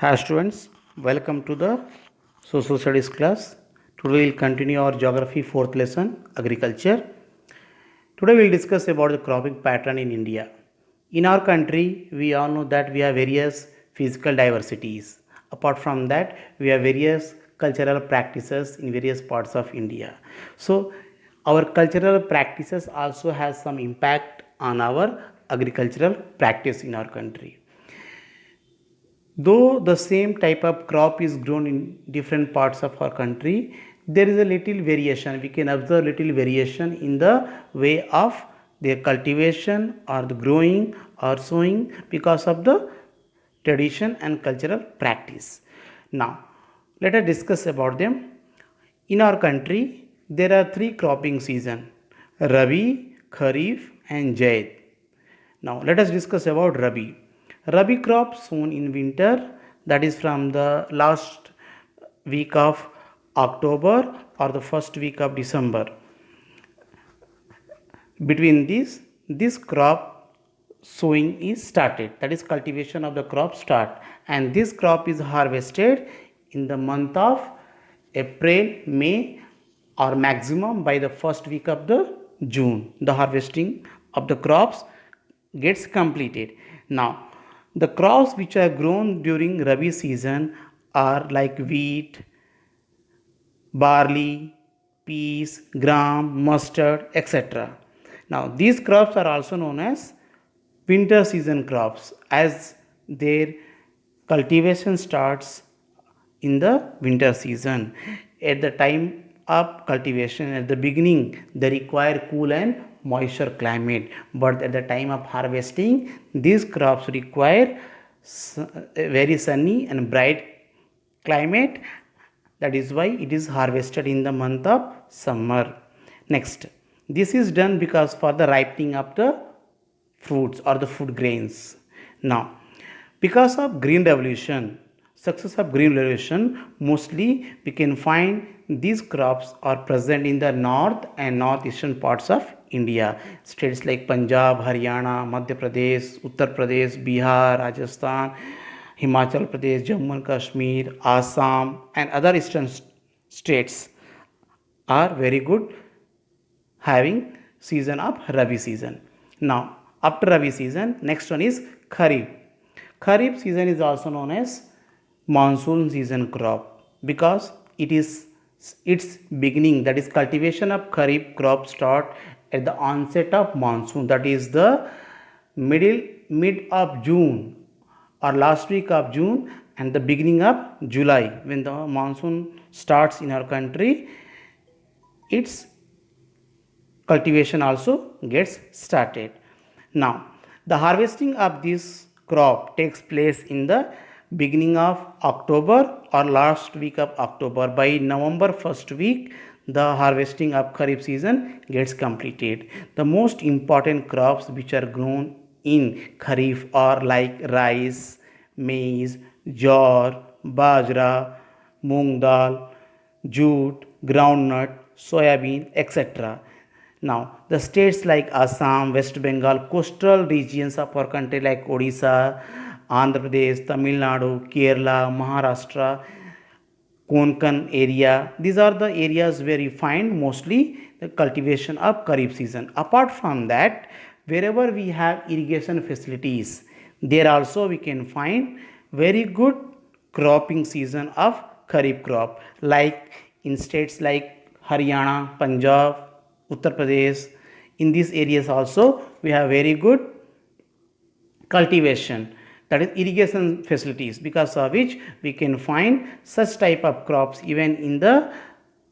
Hi students, welcome to the Social Studies class. Today we'll continue our Geography 4th lesson, Agriculture. Today we'll discuss about the cropping pattern in India. In our country, we all know that we have various physical diversities. Apart from that, we have various cultural practices in various parts of India. So, our cultural practices also has some impact on our agricultural practice in our country. Though the same type of crop is grown in different parts of our country, there is a little variation. We can observe little variation in the way of their cultivation or the growing or sowing because of the tradition and cultural practice. Now, let us discuss about them. In our country, there are three cropping season: Rabi, Kharif, and Zaid. Now let us discuss about Rabi. Rabi crop sown in winter, that is from the last week of October or the first week of December. Between this crop sowing is started, that is cultivation of the crop start, and this crop is harvested in the month of April, May, or maximum by the first week of the June. The harvesting of the crops gets completed. Now, the crops which are grown during Rabi season are like wheat, barley, peas, gram, mustard, etc. Now, these crops are also known as winter season crops as their cultivation starts in the winter season. At the time of cultivation, at the beginning, they require cool and moisture climate, but at the time of harvesting, these crops require very sunny and bright climate. That is why it is harvested in the month of summer. Next, this is done because for the ripening of the fruits or the food grains. Now, because of green revolution, success of green revolution, mostly we can find these crops are present in the north and northeastern parts of India. States like Punjab, Haryana, Madhya Pradesh, Uttar Pradesh, Bihar, Rajasthan, Himachal Pradesh, Jammu and Kashmir, Assam, and other eastern states are very good having season of Rabi season. Now, after Rabi season, next one is Kharif. Kharif season is also known as monsoon season crop because it is its beginning, that is cultivation of Kharif crop start at the onset of monsoon, that is the mid of June or last week of June and the beginning of July. When the monsoon starts in our country, its cultivation also gets started. Now, the harvesting of this crop takes place in the beginning of October or last week of October. By November first week, the harvesting of Kharif season gets completed. The most important crops which are grown in Kharif are like rice, maize, jowar, bajra, moong dal, jute, groundnut, soybean, etc. Now, the states like Assam, West Bengal, coastal regions of our country like Odisha, Andhra Pradesh, Tamil Nadu, Kerala, Maharashtra, Konkan area, these are the areas where you find mostly the cultivation of Kharif season. Apart from that, wherever we have irrigation facilities, there also we can find very good cropping season of Kharif crop, like in states like Haryana, Punjab, Uttar Pradesh. In these areas also we have very good cultivation, that is irrigation facilities, because of which we can find such type of crops even in the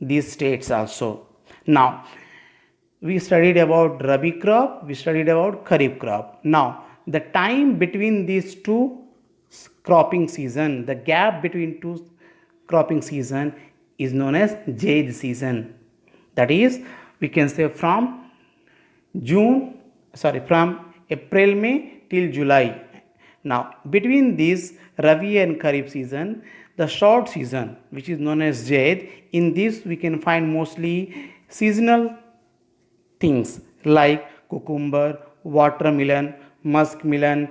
these states also. Now, we studied about Rabi crop, we studied about Kharif crop. Now, the time between these two cropping season, the gap between two cropping season is known as Zaid season. That is, we can say from April, May till July. Now, between these Rabi and Kharif season, the short season, which is known as Zaid, in this we can find mostly seasonal things like cucumber, watermelon, muskmelon,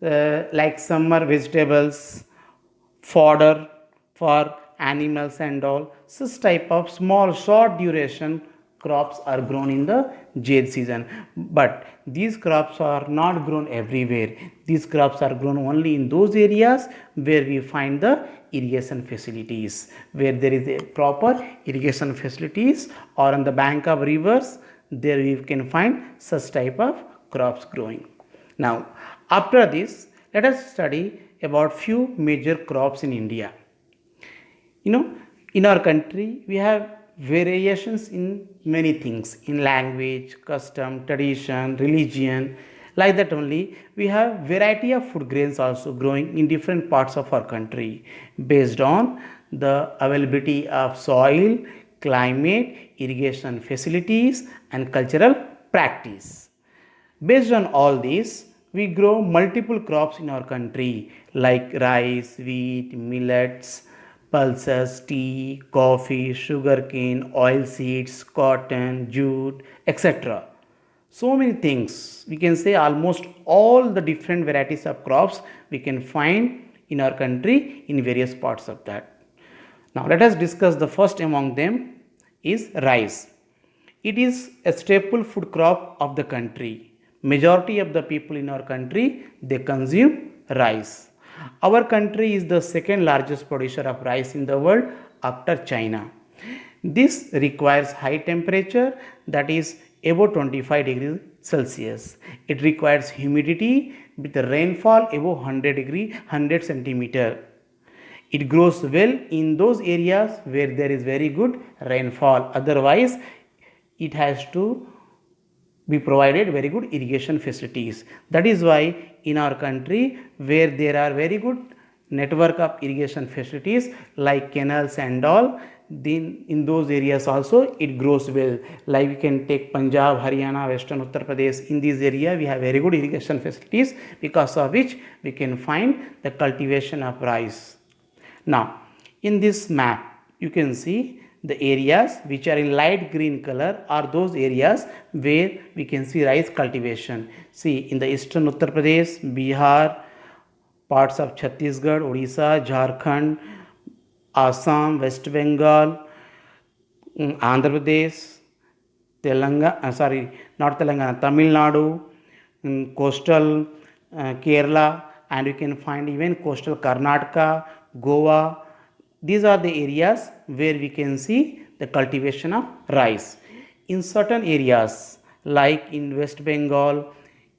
like summer vegetables, fodder for animals and all. Such type of small short duration crops are grown in the Zaid season, but these crops are not grown everywhere. These crops are grown only in those areas where we find the irrigation facilities, where there is a proper irrigation facilities, or on the bank of rivers, there we can find such type of crops growing. Now, after this, let us study about few major crops in India. In our country, we have variations in many things, in language, custom, tradition, religion. Like that only, we have variety of food grains also growing in different parts of our country based on the availability of soil, climate, irrigation facilities, and cultural practice. Based on all this, we grow multiple crops in our country like rice, wheat, millets, pulses, tea, coffee, sugarcane, oil seeds, cotton, jute, etc. So many things. We can say almost all the different varieties of crops we can find in our country in various parts of that. Now let us discuss the first among them is rice. It is a staple food crop of the country. Majority of the people in our country they consume rice. Our country is the second largest producer of rice in the world after China. This requires high temperature, that is above 25 degrees Celsius. It requires humidity with rainfall above 100 degree 100 centimeter. It grows well in those areas where there is very good rainfall. Otherwise, it has to be provided very good irrigation facilities. That is why in our country where there are very good network of irrigation facilities like canals and all, then in those areas also it grows well. Like we can take Punjab, Haryana, Western Uttar Pradesh. In this area we have very good irrigation facilities, because of which we can find the cultivation of rice. Now in this map you can see the areas which are in light green color are those areas where we can see rice cultivation. See, in the eastern Uttar Pradesh, Bihar, parts of Chhattisgarh, Odisha, Jharkhand, Assam, West Bengal, Andhra Pradesh, not Telangana, Tamil Nadu, coastal Kerala, and you can find even coastal Karnataka, Goa. These are the areas where we can see the cultivation of rice. In certain areas like in West Bengal,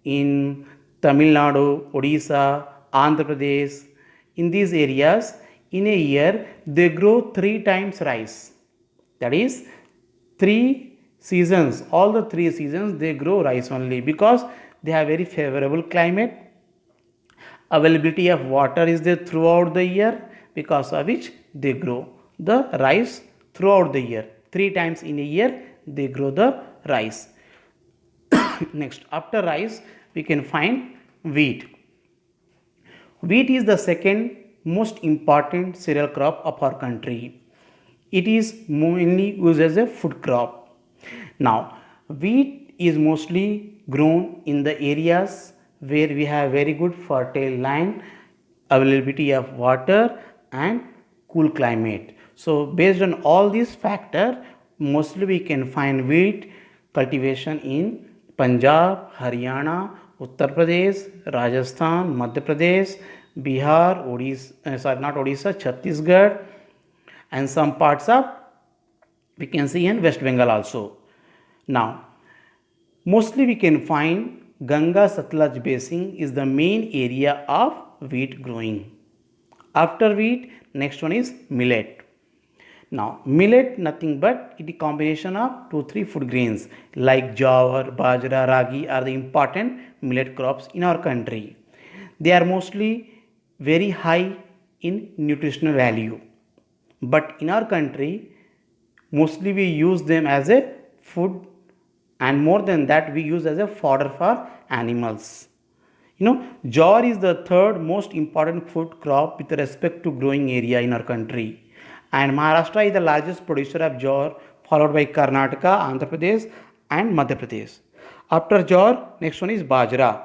in Tamil Nadu, Odisha, Andhra Pradesh, in these areas in a year they grow 3 times rice. That is 3 seasons, all the 3 seasons they grow rice only, because they have very favorable climate. Availability of water is there throughout the year, because of which they grow the rice throughout the year. 3 times in a year they grow the rice. Next, after rice we can find wheat. Wheat is the second most important cereal crop of our country. It is mainly used as a food crop. Now, wheat is mostly grown in the areas where we have very good fertile land, availability of water, and cool climate. So, based on all these factors, mostly we can find wheat cultivation in Punjab, Haryana, Uttar Pradesh, Rajasthan, Madhya Pradesh, Bihar, not Odisha, Chhattisgarh, and some parts of we can see in West Bengal also. Now, mostly we can find Ganga Satluj basin is the main area of wheat growing. After wheat, next one is millet. Now, millet nothing but it is combination of 2-3 food grains like jawar, bajra, ragi are the important millet crops in our country. They are mostly very high in nutritional value, but in our country mostly we use them as a food, and more than that we use as a fodder for animals. Jawar is the third most important food crop with respect to growing area in our country, and Maharashtra is the largest producer of jawar, followed by Karnataka, Andhra Pradesh, and Madhya Pradesh. After jawar, next one is bajra.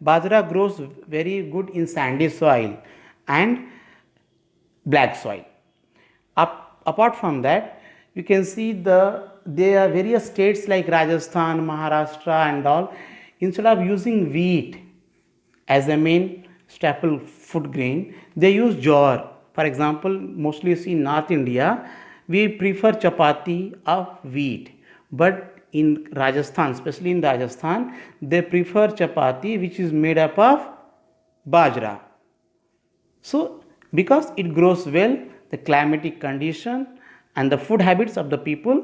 Bajra grows very good in sandy soil, and black soil. Apart from that, you can see there are various states like Rajasthan, Maharashtra and all. Instead of using wheat as a main staple food grain, they use jowar. For example, mostly you see in North India, we prefer chapati of wheat, but in Rajasthan, especially in Rajasthan, they prefer chapati which is made up of bajra. So, because it grows well, the climatic condition and the food habits of the people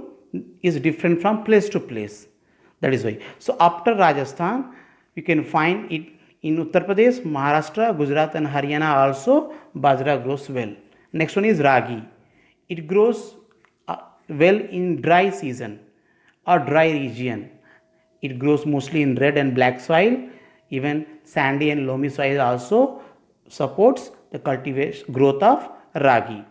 is different from place to place. That is why. So, after Rajasthan, you can find it in Uttar Pradesh, Maharashtra, Gujarat, and Haryana also. Bajra grows well. Next one is ragi. It grows well in dry season or dry region. It grows mostly in red and black soil. Even sandy and loamy soil also supports the cultivation growth of ragi.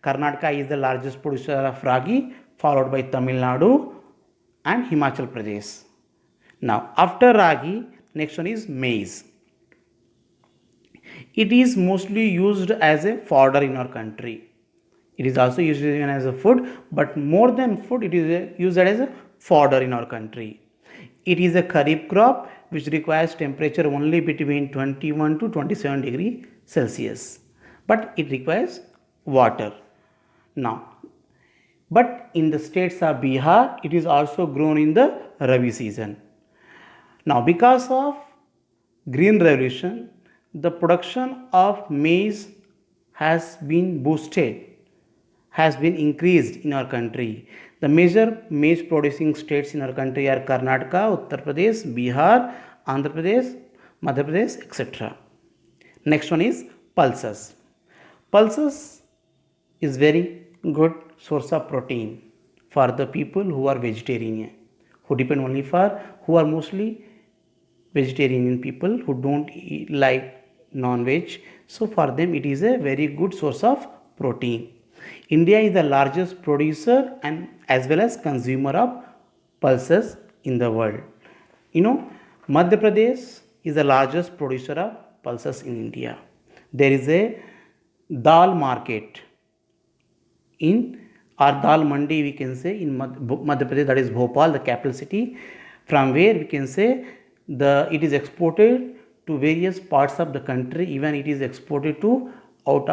Karnataka is the largest producer of ragi, followed by Tamil Nadu and Himachal Pradesh. Now, after ragi, next one is maize. It is mostly used as a fodder in our country. It is also used even as a food, but more than food, it is used as a fodder in our country. It is a kharif crop which requires temperature only between 21 to 27 degree Celsius, but it requires water. Now, but in the states of Bihar, it is also grown in the Rabi season. Now, because of green revolution, the production of maize has been boosted, has been increased in our country. The major maize producing states in our country are Karnataka, Uttar Pradesh, Bihar, Andhra Pradesh, Madhya Pradesh, etc. Next one is pulses. Pulses is very good source of protein for the people who are vegetarian, who depend only for, who are mostly vegetarian people who don't eat, like non-veg. So for them it is a very good source of protein. India is the largest producer and as well as consumer of pulses in the world. You know, Madhya Pradesh is the largest producer of pulses in India. There is a dal market in or dal mandi, we can say, in Madhya Pradesh, that is Bhopal, the capital city, from where we can say it is exported to various parts of the country. Even it is exported to out of